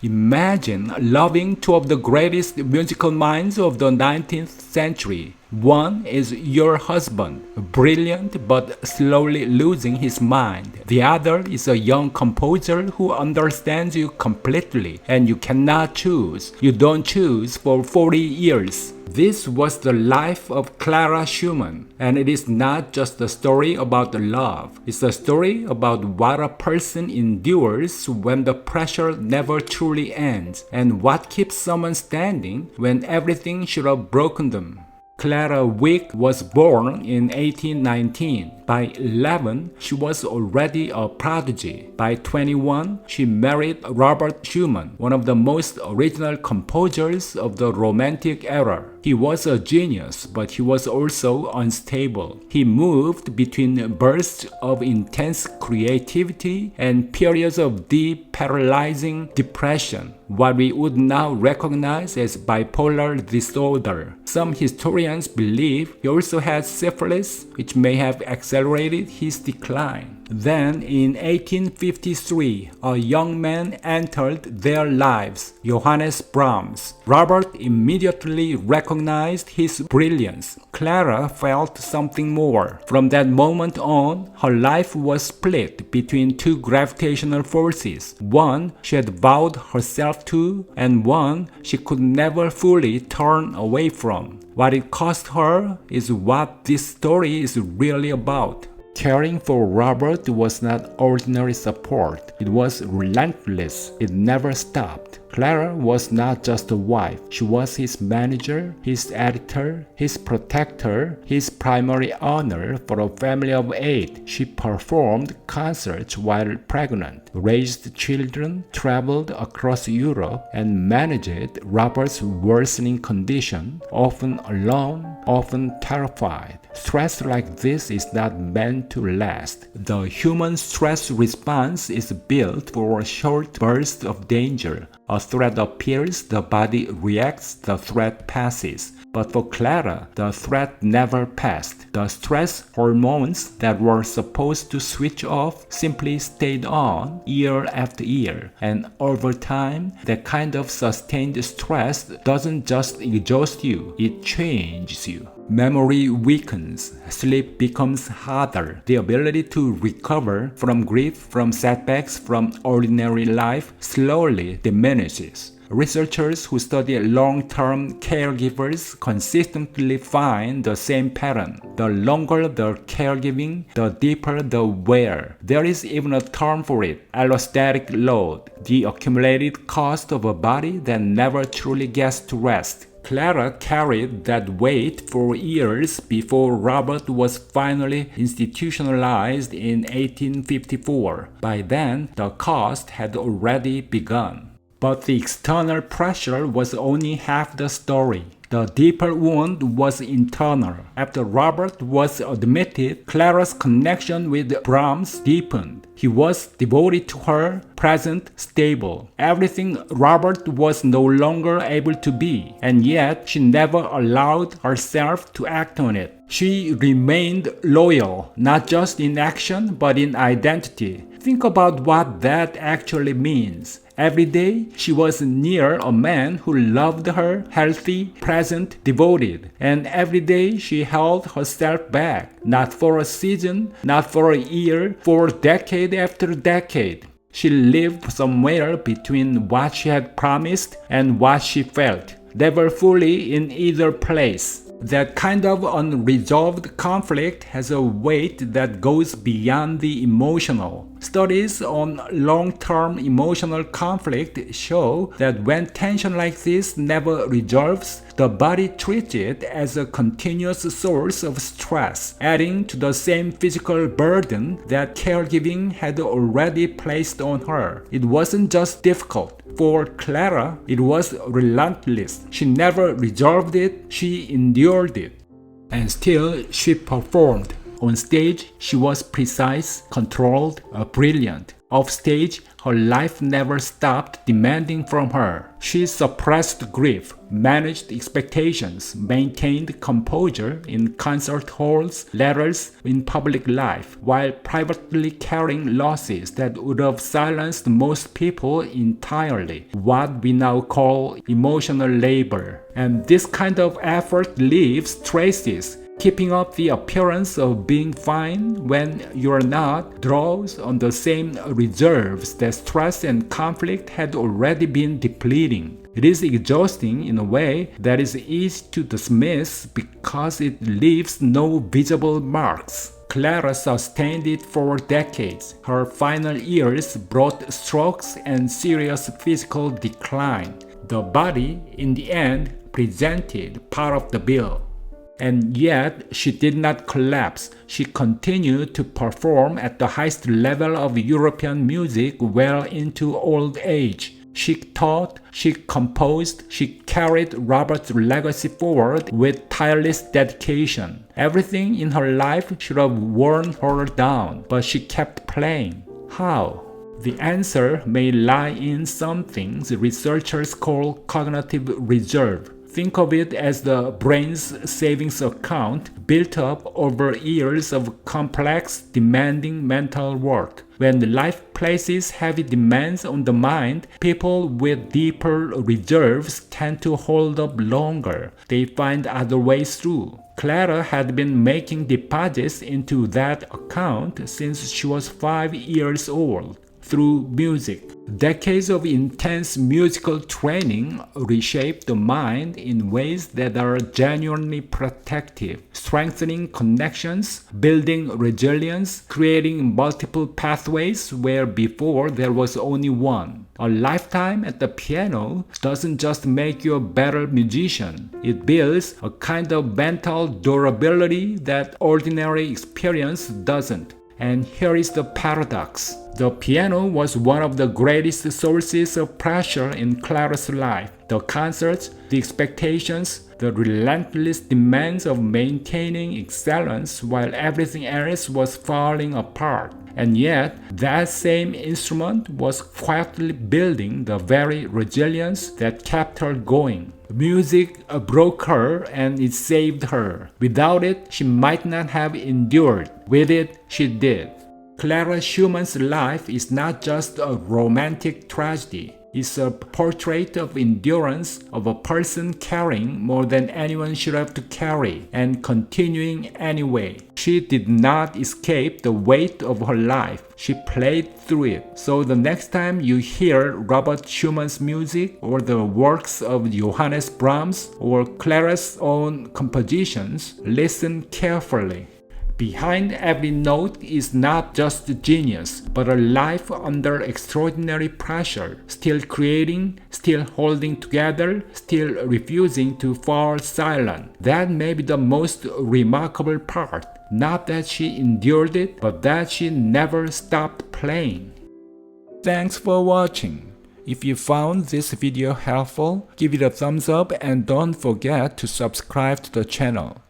Imagine loving two of the greatest musical minds of the 19th century. One is your husband, brilliant but slowly losing his mind. The other is a young composer who understands you completely, and you cannot choose. You don't choose for 40 years. This was the life of Clara Schumann, and it is not just a story about love. It's a story about what a person endures when the pressure never truly ends, and what keeps someone standing when everything should have broken them. Clara Wieck was born in 1819. By 11, she was already a prodigy. By 21, she married Robert Schumann, one of the most original composers of the Romantic era. He was a genius, but he was also unstable. He moved between bursts of intense creativity and periods of deep, paralyzing depression, what we would now recognize as bipolar disorder. Some historians believe he also had syphilis, which may have accelerated his decline. Then, in 1853, a young man entered their lives, Johannes Brahms. Robert immediately recognized his brilliance. Clara felt something more. From that moment on, her life was split between two gravitational forces. One she had vowed herself to, and one she could never fully turn away from. What it cost her is what this story is really about. Caring for Robert was not ordinary support. It was relentless. It never stopped. Clara was not just a wife. She was his manager, his editor, his protector, his primary honor for a family of 8. She performed concerts while pregnant, raised children, traveled across Europe, and managed Robert's worsening condition, often alone, often terrified. Stress like this is not meant to last. The human stress response is built for a short burst of danger. A threat appears, the body reacts, the threat passes. But for Clara, the threat never passed. The stress hormones that were supposed to switch off simply stayed on year after year. And over time, that kind of sustained stress doesn't just exhaust you, it changes you. Memory weakens, sleep becomes harder, the ability to recover from grief, from setbacks, from ordinary life slowly diminishes. Researchers who study long-term caregivers consistently find the same pattern. The longer the caregiving, the deeper the wear. There is even a term for it, allostatic load, the accumulated cost of a body that never truly gets to rest. Clara carried that weight for years before Robert was finally institutionalized in 1854. By then, the cost had already begun. But the external pressure was only half the story. The deeper wound was internal. After Robert was admitted, Clara's connection with Brahms deepened. He was devoted to her, present, stable. Everything Robert was no longer able to be, and yet she never allowed herself to act on it. She remained loyal, not just in action, but in identity. Think about what that actually means. Every day, she was near a man who loved her, healthy, present, devoted. And every day, she held herself back. Not for a season, not for a year, for decade after decade. She lived somewhere between what she had promised and what she felt. Never fully in either place. That kind of unresolved conflict has a weight that goes beyond the emotional. Studies on long-term emotional conflict show that when tension like this never resolves, the body treats it as a continuous source of stress, adding to the same physical burden that caregiving had already placed on her. It wasn't just difficult. For Clara, it was relentless. She never resolved it, she endured it. And still, she performed. On stage, she was precise, controlled, brilliant. Off stage, her life never stopped demanding from her. She suppressed grief, managed expectations, maintained composure in concert halls, letters, in public life, while privately carrying losses that would have silenced most people entirely, what we now call emotional labor. And this kind of effort leaves traces. Keeping up the appearance of being fine when you're not draws on the same reserves that stress and conflict had already been depleting. It is exhausting in a way that is easy to dismiss because it leaves no visible marks. Clara sustained it for decades. Her final years brought strokes and serious physical decline. The body, in the end, presented part of the bill. And yet, she did not collapse. She continued to perform at the highest level of European music well into old age. She taught, she composed, she carried Robert's legacy forward with tireless dedication. Everything in her life should have worn her down, but she kept playing. How? The answer may lie in some things researchers call cognitive reserve. Think of it as the brain's savings account built up over years of complex, demanding mental work. When life places heavy demands on the mind, people with deeper reserves tend to hold up longer. They find other ways through. Clara had been making deposits into that account since she was 5 years old. Through music. Decades of intense musical training reshape the mind in ways that are genuinely protective, strengthening connections, building resilience, creating multiple pathways where before there was only one. A lifetime at the piano doesn't just make you a better musician. It builds a kind of mental durability that ordinary experience doesn't. And here is the paradox. The piano was one of the greatest sources of pressure in Clara's life. The concerts, the expectations, the relentless demands of maintaining excellence while everything else was falling apart. And yet, that same instrument was quietly building the very resilience that kept her going. Music broke her and it saved her. Without it, she might not have endured. With it, she did. Clara Schumann's life is not just a romantic tragedy. It's a portrait of endurance of a person carrying more than anyone should have to carry and continuing anyway. She did not escape the weight of her life. She played through it. So the next time you hear Robert Schumann's music or the works of Johannes Brahms or Clara's own compositions, listen carefully. Behind every note is not just genius, but a life under extraordinary pressure, still creating, still holding together, still refusing to fall silent. That may be the most remarkable part. Not that she endured it, but that she never stopped playing. Thanks for watching. If you found this video helpful, give it a thumbs up and don't forget to subscribe to the channel.